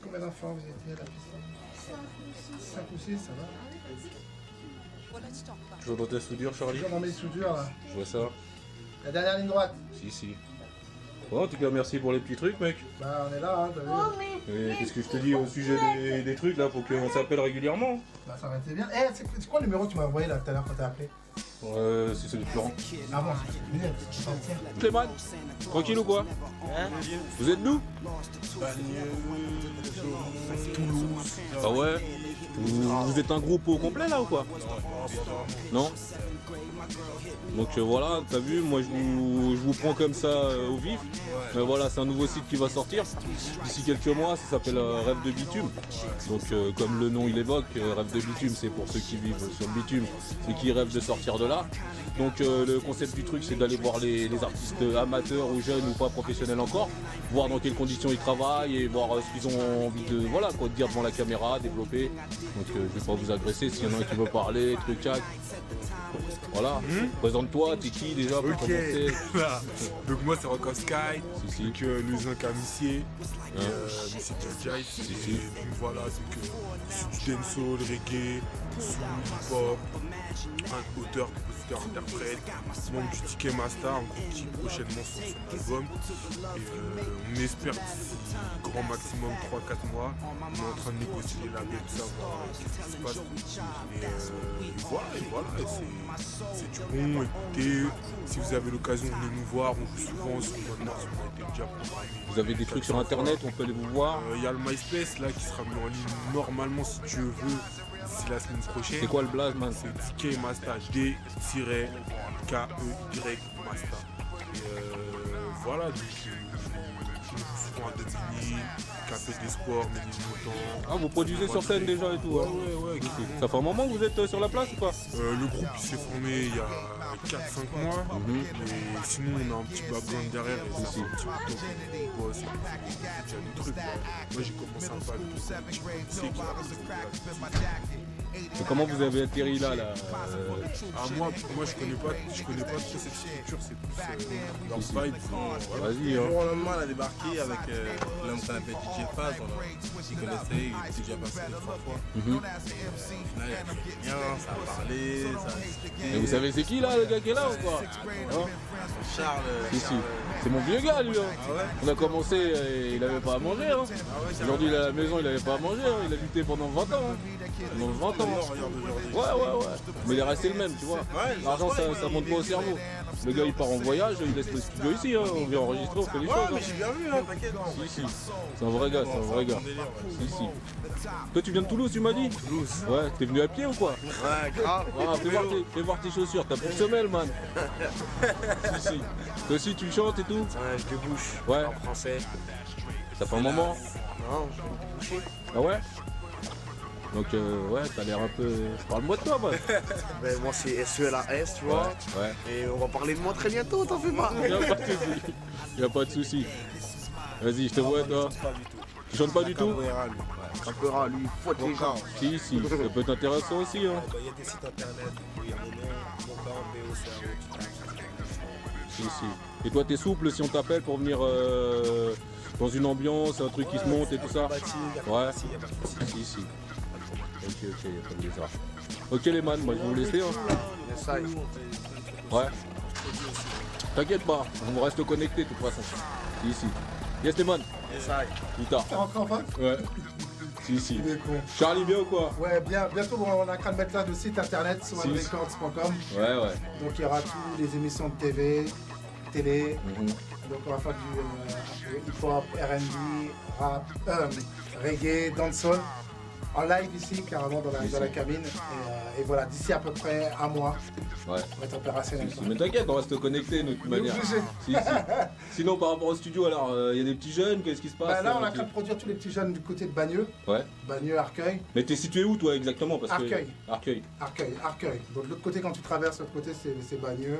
Combien d'enfants vous étiez à la piscine? 5 ou 6, ça va? Toujours dans ta soudure, Charlie? Toujours dans mes soudures là. Je vois ça. La dernière ligne droite. Si. Bon, en tout cas, merci pour les petits trucs, mec. Bah on est là, hein, t'as vu? Et qu'est-ce que je te dis au sujet des trucs là? Faut qu'on s'appelle régulièrement. Bah ça va être bien. Eh, c'est quoi le numéro que tu m'as envoyé là tout à l'heure quand t'as appelé? C'est celui de Florent. Ah bon, c'est bien. Tiens. Clément, tranquille ou quoi? Vous êtes d'où? Toulouse. Ah ouais? Vous êtes un groupe au complet là ou quoi? Non? Donc voilà, t'as vu, moi je vous prends comme ça au vif. Mais voilà, c'est un nouveau site qui va sortir d'ici quelques mois, ça s'appelle Rêve de Bitume. Donc comme le nom il évoque, Rêve de Bitume, c'est pour ceux qui vivent sur le bitume, ceux qui rêvent de sortir de là. Donc le concept du truc c'est d'aller voir les artistes amateurs ou jeunes ou pas professionnels encore, voir dans quelles conditions ils travaillent et voir ce qu'ils ont envie de, voilà, quoi, de dire devant la caméra, développer. Donc je vais pas vous agresser, s'il y en a un qui veut parler, truc cac. Voilà, présente-toi, t'es qui déjà pour commencer? Donc moi c'est Rock of Sky, Si. donc Louisin Camissier, Missy Jai, Si. et voilà, donc c'est du dancehall, reggae, soul, hip-hop, un auteur, compositeur, interprète, membre du Ticket Master, un groupe qui prochainement sort son album. Et on espère d'ici grand maximum 3-4 mois, on est en train de négocier les labels, de savoir ce qui se passe. Et voilà, et c'est du bon, écoutez, si vous avez l'occasion, venez nous voir, on joue souvent sur le Mars, on a été déjà programmé. Vous avez des trucs sur internet, on peut aller vous voir. Il y a le MySpace là qui sera mis en ligne normalement si Dieu veut d'ici la semaine prochaine. C'est quoi le blaze, man? C'est Ticket Master, D-K-E-Y Master. Et voilà, donc on joue souvent à Dominique, Café des Sports, Ménilmontant. Ah, vous produisez sur scène déjà et tout, hein? Ouais, Ça fait un moment que vous êtes sur la place ou pas? le groupe il s'est formé il y a 4-5 mois, et sinon on a un petit background derrière et ça fait un petit peu de temps qu'on bosse, c'est déjà des trucs. Moi j'ai commencé un peu avec Et comment vous avez atterri là? moi je connais pas trop cette structure, c'est plus leur vibe. Voilà. Vas-y, Du hein. jour au lendemain, on a débarqué avec l'homme qu'on appelle DJ Faz. Il connaissait, il était déjà passé 2-3 fois. Au final, il n'y avait rien, ça a parlé, ça a expliqué. Et vous savez c'est qui là, le gars qui est là ou quoi? Hein? Charles. Si. C'est mon vieux gars lui, hein. Ah ouais? On a commencé, il avait pas à manger, hein. Aujourd'hui il est à la maison, il avait pas à manger, hein. Il a lutté pendant 20 ans, hein. Pendant 20 ans. Ouais. Mais il est resté le même, tu vois. L'argent ça monte pas au cerveau. Le gars il part en voyage, il laisse le studio ici, hein. On vient enregistrer, on fait les Ouais, choses. mais Hein. j'ai bien vu, hein, t'inquiète. Si. C'est un vrai gars, Si. Toi tu viens de Toulouse, tu m'as dit? Toulouse. Ouais, t'es venu à pied ou quoi? Ouais, grave. Ah, fais voir tes chaussures, t'as plus de semelle, man. Si. Toi aussi tu chantes et tout? Ouais, je débouche. Ouais. En français. Ça fait un moment? Non, je vais déboucher. Ah ouais? Donc ouais, t'as l'air un peu... Parle-moi de toi, man. Ben, moi, c'est SELAS, tu vois. Ouais. Et on va parler de moi très bientôt, t'en fais pas. Y'a pas de soucis. Vas-y, je te vois, toi. Tu chantes pas du tout? Capoeira, lui, faut les gens. Si, ça peut être intéressant aussi, hein. Il y a des sites internet où il y a mon nom, Si. Et toi, t'es souple si on t'appelle pour venir dans une ambiance, un truc qui se monte et tout ça? Ouais. Si. Ok, y'a pas de lézard. Ok les man, moi je vais vous laisser, hein. Essaye. Ouais. T'inquiète pas, on reste connectés de toute façon. Si. Yes les man. Essaye. Plus tard. T'es rentré en face? Ouais. Si. Il est con. Charlie bien ou quoi? Ouais, bientôt on a qu'à mettre là le site internet, swanrecords.com. Ouais. Donc il y aura toutes les émissions de télé. Donc on va faire du hip-hop, R&B, rap, reggae, dancehall. En live ici, carrément dans la cabine. Et voilà, d'ici à peu près un mois, Ouais. on va être opérationnel. Si. Mais t'inquiète, on reste connectés de toute manière. obligé. Si. Sinon par rapport au studio, alors il y a des petits jeunes, qu'est-ce qui se passe? Bah là, on a qu'à produire tous les petits jeunes du côté de Bagneux. Ouais. Bagneux, Arcueil. Mais t'es situé où toi exactement? Parce Arcueil. Arcueil. Arcueil. Donc de l'autre côté, quand tu traverses, l'autre côté c'est Bagneux.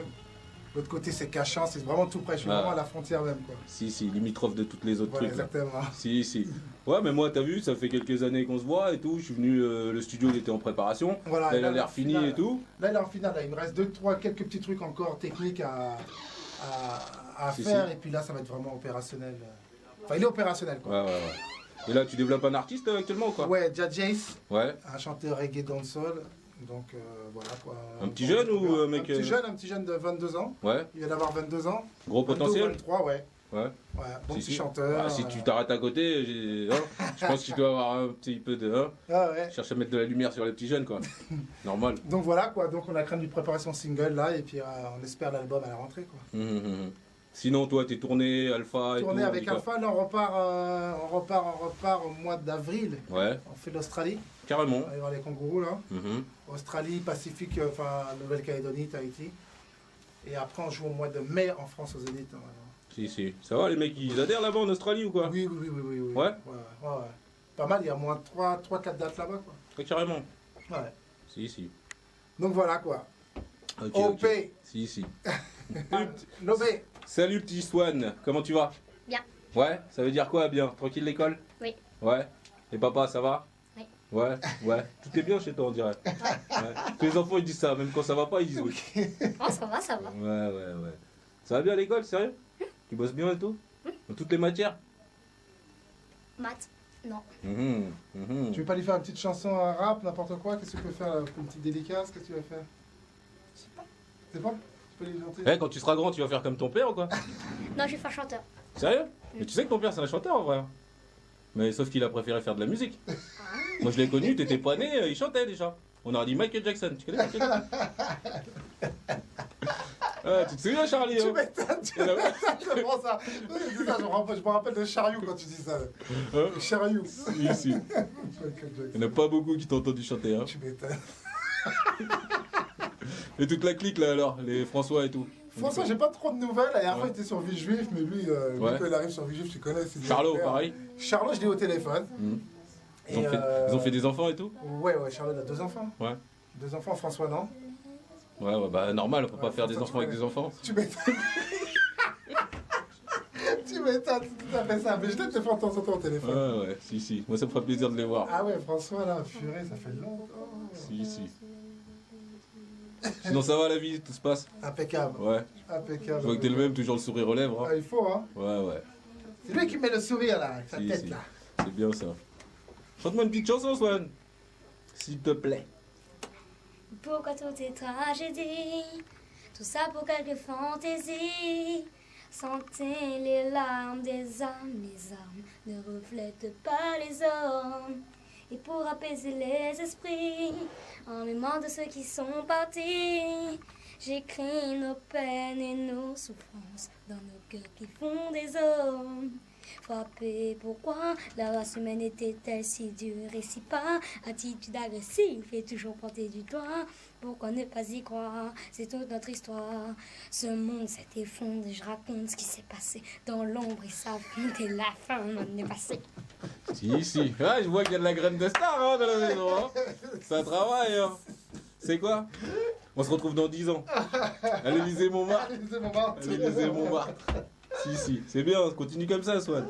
L'autre côté c'est Cachan, c'est vraiment tout près. Je suis vraiment à la frontière même, quoi. Si, limitrophe de toutes les autres Voilà, trucs. Là. exactement. Si. Ouais, mais moi, t'as vu, ça fait quelques années qu'on se voit et tout. Je suis venu, le studio il était en préparation. Voilà, là, il a là, l'air fini final. et tout. Là, il est en finale. Là. Il me reste quelques petits trucs encore techniques à Si, faire. si. Et puis là, ça va être vraiment opérationnel. Enfin, il est opérationnel, quoi. Ouais. Et là, tu développes un artiste actuellement ou quoi? Ouais, Jace, Ouais. un chanteur reggae dancehall. Donc voilà quoi. Un petit jeune ou un mec, un petit jeune de 22 ans. Ouais. Il vient d'avoir 22 ans. Gros 22, potentiel? 23, ouais. Ouais. Ouais, bon Si, petit si. chanteur. Ah, si tu t'arrêtes à côté, je pense que tu dois avoir un petit peu de. Ah ouais. Cherche à mettre de la lumière sur les petits jeunes, quoi. Normal. Donc voilà quoi, donc on a quand même lui préparer son single là et puis on espère l'album à la rentrée quoi. Sinon, toi, t'es tourné, Alpha et Tourné tout, avec quoi. Alpha, là on repart au mois d'avril. Ouais, On fait l'Australie, carrément. on va aller voir les kangourous là. Mhm. Australie, Pacifique, enfin Nouvelle-Calédonie, Tahiti. Et après on joue au mois de mai en France aux Zénith. Si. Ça va, les mecs, ils adhèrent là-bas en Australie ou quoi? Oui. Ouais. Ouais. Pas mal, il y a moins 3-4 dates là-bas quoi. Ouais, carrément. Ouais. Si. Donc voilà quoi. Ok, OP, Si. Lobé. Salut, petit Swan. Comment tu vas? Bien. Ouais, ça veut dire quoi, bien? Tranquille l'école? Oui. Ouais. Et papa, ça va? Oui. Ouais. Tout est bien chez toi, on dirait. Ouais. Tous les enfants, ils disent ça. Même quand ça va pas, ils disent oui. Oh, ça va. Ouais. Ça va bien à l'école, sérieux? Tu bosses bien et tout? Dans toutes les matières? Maths, non. Tu veux pas lui faire une petite chanson, un rap, n'importe quoi? Qu'est-ce que tu peux faire? Une petite dédicace? Qu'est-ce que tu vas faire? Je sais pas. C'est pas? Tu peux lui chanter? Eh, quand tu seras grand, tu vas faire comme ton père ou quoi? Non, je vais faire chanteur. Sérieux? Mais tu sais que ton père, c'est un chanteur en vrai. Hein. Mais sauf qu'il a préféré faire de la musique. Moi, je l'ai connu, t'étais pas né, il chantait déjà. On aurait dit Michael Jackson. Tu connais Michael Jackson? Ah, tu te souviens, Charlie? Tu Hein? m'étonnes, tu Et là- je prends ça. C'est ça, je me rappelle de Chariot quand tu dis ça. Hein? Chariot. Si. Il n'y en a pas beaucoup qui t'ont entendu chanter. Hein. Tu m'étonnes. Et toute la clique là alors, les François et tout. François, j'ai pas trop de nouvelles. La dernière fois, Ouais. il était sur Vie Juif, mais lui, Ouais. quand il arrive sur Vie Juif, tu connais. c'est Charlot, super. pareil. Charlot, je l'ai au téléphone. Mhm. Et, Ils ont fait des enfants et tout? Ouais, Charlot a 2 enfants. Ouais. 2 enfants, François, non? Ouais, bah normal, on peut pas Ouais, faire des ça, tu enfants avec connais. des enfants. Tu m'étonnes. Tu m'étonnes, c'est tout à fait ça. Mais je t'ai fait entendre ça au téléphone. Ouais, si. Moi, ça me fera plaisir de les voir. Ah ouais, François, là, purée, ça fait longtemps. Si. Sinon, ça va la vie, tout se passe? Impeccable. Ouais. Impeccable. Je vois que t'es le même, toujours le sourire aux lèvres. Ah, Hein. il faut, hein. Ouais. C'est lui qui met le sourire, là, avec sa Si, tête, si. là. C'est bien ça. Chante-moi une petite chanson, Swan. S'il te plaît. Pourquoi toutes ces tragédies? Tout ça pour quelques fantaisies. Sentez les larmes des âmes. Les âmes ne reflètent pas les hommes. Et pour apaiser les esprits, en mémoire de ceux qui sont partis, j'écris nos peines et nos souffrances dans nos cœurs qui font des hommes. Frappé, pourquoi la race humaine était-elle si dure et si pas? Attitude agressive et toujours pointée du doigt. Pourquoi ne pas y croire? C'est toute notre histoire. Ce monde s'est effondré, je raconte ce qui s'est passé dans l'ombre et ça et la fin m'en est passée. Si. Ah, je vois qu'il y a de la graine de star hein, dans la maison. Hein. Ça travaille. Hein. C'est quoi? On se retrouve dans 10 ans. À l'Élysée Montmartre. Allez, c'est bon, Marc. À l'Élysée Montmartre. Si. C'est bien, continue comme ça, Swan.